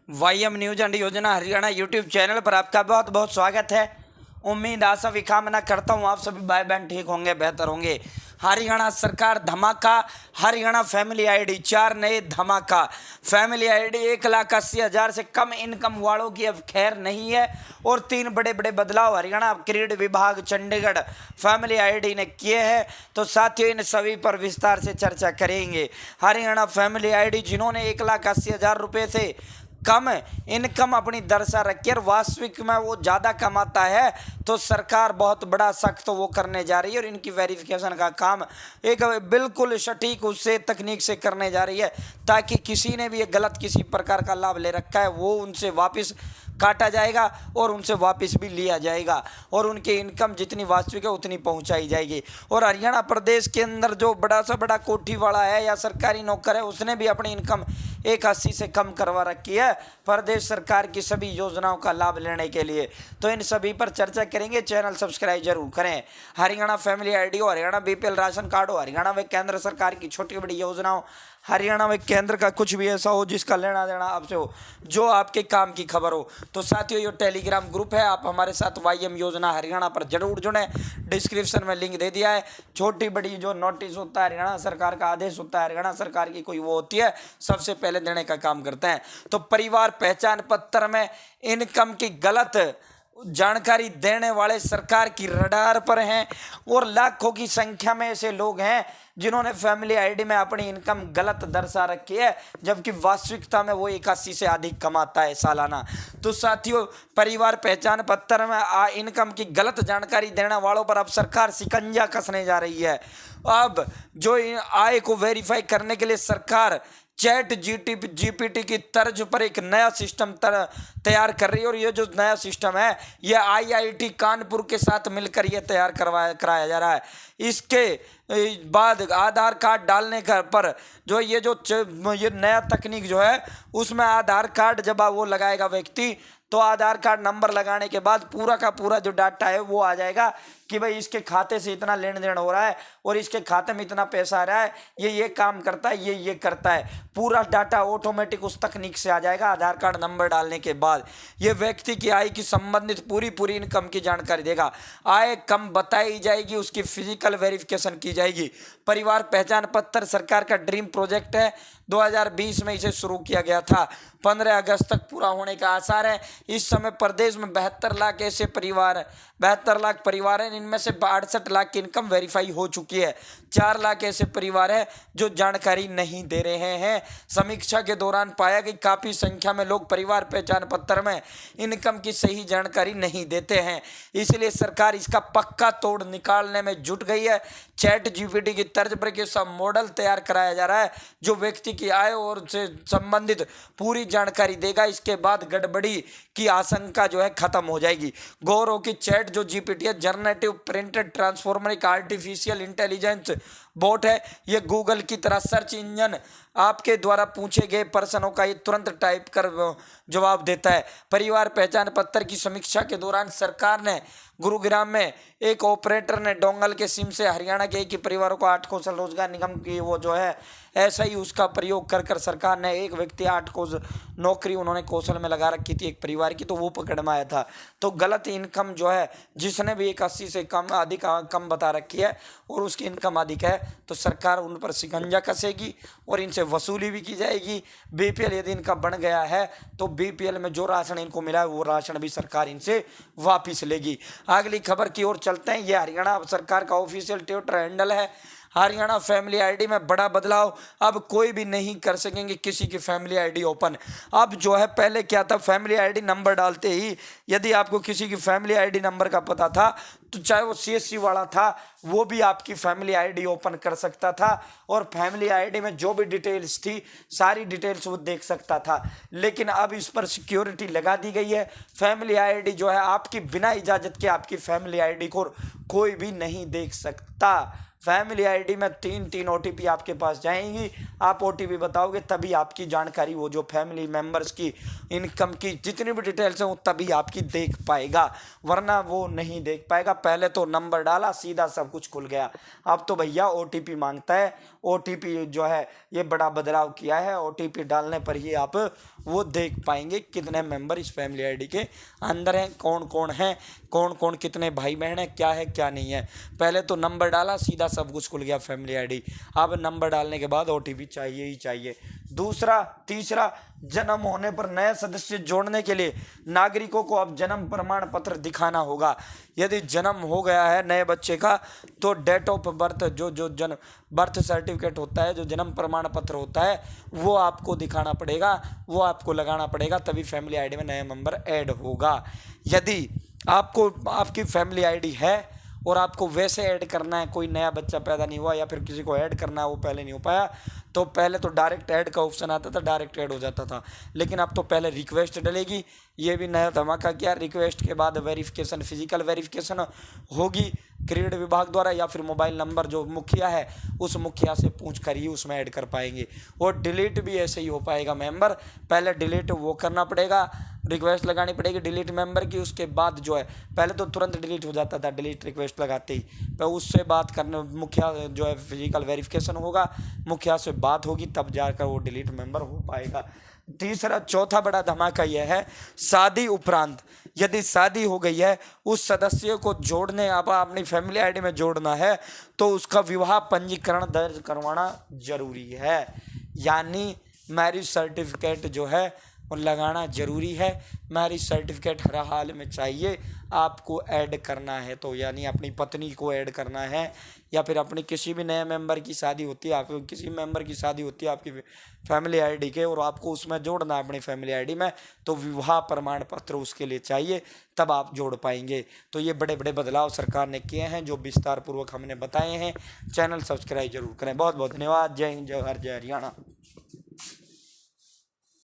वाईएम news and योजना Haryana YouTube channel पर आपका बहुत बहुत स्वागत है। उम्मीद आशा भी कामना करता हूँ आप सभी भाई बहन ठीक होंगे, बेहतर होंगे। हरियाणा सरकार धमाका, हरियाणा फैमिली आईडी 4 नए धमाका। फैमिली आईडी 1,80,000 से कम इनकम वालों की अब खैर नहीं है और 3 बड़े बड़े बदलाव हरियाणा क्रीड विभाग चंडीगढ़ फैमिली आईडी ने किए हैं। तो साथियों इन सभी पर विस्तार से चर्चा करेंगे। हरियाणा फैमिली आईडी जिन्होंने 1,80,000 रुपये से कम इनकम अपनी दर्शा रखी और वास्तविक में वो ज़्यादा कमाता है, तो सरकार बहुत बड़ा सख्त वो करने जा रही है और इनकी वेरिफिकेशन का काम एक बिल्कुल सटीक उससे तकनीक से करने जा रही है, ताकि किसी ने भी ये गलत किसी प्रकार का लाभ ले रखा है वो उनसे वापस काटा जाएगा और उनसे वापस भी लिया जाएगा और उनकी इनकम जितनी वास्तविक है उतनी पहुंचाई जाएगी। और हरियाणा प्रदेश के अंदर जो बड़ा सा बड़ा कोठी वाला है या सरकारी नौकर है उसने भी अपनी इनकम 1,80 से कम करवा रखी है प्रदेश सरकार की सभी योजनाओं का लाभ लेने के लिए। तो इन सभी पर चर्चा करेंगे। चैनल सब्सक्राइब जरूर करें। हरियाणा फैमिली आईडी हो, हरियाणा बीपीएल राशन कार्ड हो, हरियाणा व केंद्र सरकार की छोटी बड़ी योजनाओं, हरियाणा में केंद्र का कुछ भी ऐसा हो जिसका लेना देना आपसे हो, जो आपके काम की खबर हो, तो साथियों ये टेलीग्राम ग्रुप है, आप हमारे साथ वाईएम योजना हरियाणा पर जरूर जुड़ें। डिस्क्रिप्शन में लिंक दे दिया है। छोटी बड़ी जो नोटिस होता है, हरियाणा सरकार का आदेश होता है, हरियाणा सरकार की कोई वो होती है, सबसे पहले देने का काम करते हैं। तो परिवार पहचान पत्र में इनकम की गलत जानकारी देने वाले सरकार की रडार पर हैं और लाखों की संख्या में ऐसे लोग हैं जिन्होंने फैमिली आईडी में अपनी इनकम गलत दर्शा रखी है, जबकि वास्तविकता में वो 81 से अधिक कमाता है सालाना। तो साथियों परिवार पहचान पत्र में इनकम की गलत जानकारी देने वालों पर अब सरकार शिकंजा कसने जा रही है। अब जो आय को वेरीफाई करने के लिए सरकार चैट जीपीटी की तर्ज पर एक नया सिस्टम तैयार कर रही है और ये जो नया सिस्टम है ये आईआईटी कानपुर के साथ मिलकर ये तैयार कराया जा रहा है। इसके बाद आधार कार्ड डालने पर जो ये नया तकनीक जो है उसमें आधार कार्ड जब वो लगाएगा व्यक्ति, तो आधार कार्ड नंबर लगाने के बाद पूरा का पूरा जो डाटा है वो आ जाएगा कि भाई इसके खाते से इतना लेन देन हो रहा है और इसके खाते में इतना पैसा आ रहा है, ये काम करता है, ये करता है। पूरा डाटा ऑटोमेटिक उस तकनीक से आ जाएगा आधार कार्ड नंबर डालने के बाद। ये व्यक्ति की आय की संबंधित पूरी इनकम की जानकारी देगा। आय कम बताई जाएगी, उसकी फिजिकल वेरिफिकेशन की जाएगी। परिवार पहचान पत्र सरकार का ड्रीम प्रोजेक्ट है। 2020 में इसे शुरू किया गया था। 15 अगस्त तक पूरा होने का आसार है। इस समय प्रदेश में 72 लाख ऐसे परिवार 72 लाख परिवार हैं, इनमें से 68 लाख की इनकम वेरीफाई हो चुकी है। 4 लाख ऐसे परिवार हैं जो जानकारी नहीं दे रहे हैं। समीक्षा के दौरान पाया कि काफ़ी संख्या में लोग परिवार पहचान पत्र में इनकम की सही जानकारी नहीं देते हैं, इसलिए सरकार इसका पक्का तोड़ निकालने में जुट गई है। चैट जीपीटी की तर्ज पर के सब मॉडल तैयार कराया जा रहा है जो व्यक्ति की आय और से संबंधित पूरी जानकारी देगा। इसके बाद गड़बड़ी की आशंका जो है खत्म हो जाएगी। गौर हो कि चैट जो जीपीटी है जनरेटिव प्रिंटेड ट्रांसफॉर्मर एक आर्टिफिशियल इंटेलिजेंस बोट है। ये गूगल की तरह सर्च इंजन आपके द्वारा पूछे गए प्रश्नों का ये तुरंत टाइप कर जवाब देता है। परिवार पहचान पत्र की समीक्षा के दौरान सरकार ने गुरुग्राम में एक ऑपरेटर ने डोंगल के सिम से हरियाणा के एक ही परिवारों को 8 कौशल रोजगार निगम की वो जो है ऐसा ही उसका प्रयोग कर सरकार ने एक व्यक्ति 8 नौकरी उन्होंने कौशल में लगा रखी थी एक परिवार की, तो वो पकड़ में आया था। तो गलत इनकम जो है जिसने भी 81 से कम बता रखी है और उसकी इनकम अधिक है, तो सरकार उन पर शिकंजा कसेगी और इनसे वसूली भी की जाएगी। बीपीएल यदि इनका बन गया है तो बीपीएल में जो राशन इनको मिला है वो राशन भी सरकार इनसे वापिस लेगी। अगली खबर की ओर चलते हैं। ये हरियाणा सरकार का ऑफिशियल ट्विटर हैंडल है। हरियाणा फैमिली आईडी में बड़ा बदलाव, अब कोई भी नहीं कर सकेंगे किसी की फैमिली आईडी ओपन। अब जो है पहले क्या था, फैमिली आईडी नंबर डालते ही यदि आपको किसी की फैमिली आईडी नंबर का पता था तो चाहे वो सीएससी वाला था वो भी आपकी फैमिली आईडी ओपन कर सकता था और फैमिली आईडी में जो भी डिटेल्स थी सारी डिटेल्स वो देख सकता था। लेकिन अब इस पर सिक्योरिटी लगा दी गई है। फैमिली आईडी जो है आपकी बिना इजाज़त के आपकी फैमिली आईडी को कोई भी नहीं देख सकता। फैमिली आईडी में 3 OTP आपके पास जाएंगी। आप OTP बताओगे तभी आपकी जानकारी, वो जो फैमिली मेम्बर्स की इनकम की जितनी भी डिटेल्स हैं वो तभी आपकी देख पाएगा, वरना वो नहीं देख पाएगा। पहले तो नंबर डाला सीधा सब कुछ खुल गया, अब तो भैया OTP मांगता है। OTP जो है ये बड़ा बदलाव किया है, OTP डालने पर ही आप वो देख पाएंगे कितने मेंबर इस फैमिली आईडी के अंदर हैं, कौन कौन हैं, कौन कौन कितने भाई बहन हैं, क्या है क्या नहीं है। पहले तो नंबर डाला सीधा सब कुछ खुल गया फैमिली आईडी, अब नंबर डालने के बाद OTP चाहिए ही चाहिए। दूसरा तीसरा, जन्म होने पर नए सदस्य जोड़ने के लिए नागरिकों को अब जन्म प्रमाण पत्र दिखाना होगा। यदि जन्म हो गया है नए बच्चे का तो डेट ऑफ बर्थ जो जन्म बर्थ सर्टिफिकेट होता है, जो जन्म प्रमाण पत्र होता है, वो आपको दिखाना पड़ेगा, वो आपको लगाना पड़ेगा, तभी फैमिली आईडी में नया मेंबर ऐड होगा। यदि आपको आपकी फैमिली आईडी है और आपको वैसे ऐड करना है, कोई नया बच्चा पैदा नहीं हुआ या फिर किसी को ऐड करना है वो पहले नहीं हो पाया, तो पहले तो डायरेक्ट ऐड का ऑप्शन आता था, डायरेक्ट ऐड हो जाता था, लेकिन अब तो पहले रिक्वेस्ट डलेगी। ये भी नया धमाका किया, रिक्वेस्ट के बाद वेरिफिकेशन, फिजिकल वेरिफिकेशन होगी क्रीड विभाग द्वारा, या फिर मोबाइल नंबर जो मुखिया है उस मुखिया से पूछ कर ही उसमें ऐड कर पाएंगे। और डिलीट भी ऐसे ही हो पाएगा मेंबर, पहले डिलीट वो करना पड़ेगा, रिक्वेस्ट लगानी पड़ेगी डिलीट मेंबर की, उसके बाद जो है पहले तो तुरंत डिलीट हो जाता था डिलीट रिक्वेस्ट लगाते ही, तो उससे बात करने मुखिया जो है फिजिकल वेरिफिकेशन होगा, मुखिया से बात होगी तब जाकर वो डिलीट मेंबर हो पाएगा। तीसरा चौथा बड़ा धमाका यह है, शादी उपरांत यदि शादी हो गई है उस सदस्य को जोड़ने, अब अपनी फैमिली आईडी में जोड़ना है तो उसका विवाह पंजीकरण दर्ज करवाना जरूरी है, यानी मैरिज सर्टिफिकेट जो है वो लगाना जरूरी है। मैरिज सर्टिफिकेट हर हाल में चाहिए आपको ऐड करना है तो, यानी अपनी पत्नी को ऐड करना है या फिर अपनी किसी भी नए मेंबर की शादी होती है, आप किसी मेंबर की शादी होती है आपकी फैमिली आईडी के और आपको उसमें जोड़ना है अपनी फैमिली आईडी में, तो विवाह प्रमाण पत्र उसके लिए चाहिए, तब आप जोड़ पाएंगे। तो ये बड़े बड़े बदलाव सरकार ने किए हैं जो विस्तार पूर्वक हमने बताए हैं। चैनल सब्सक्राइब जरूर करें। बहुत बहुत धन्यवाद। जय हिंद, जय हर, जय हरियाणा।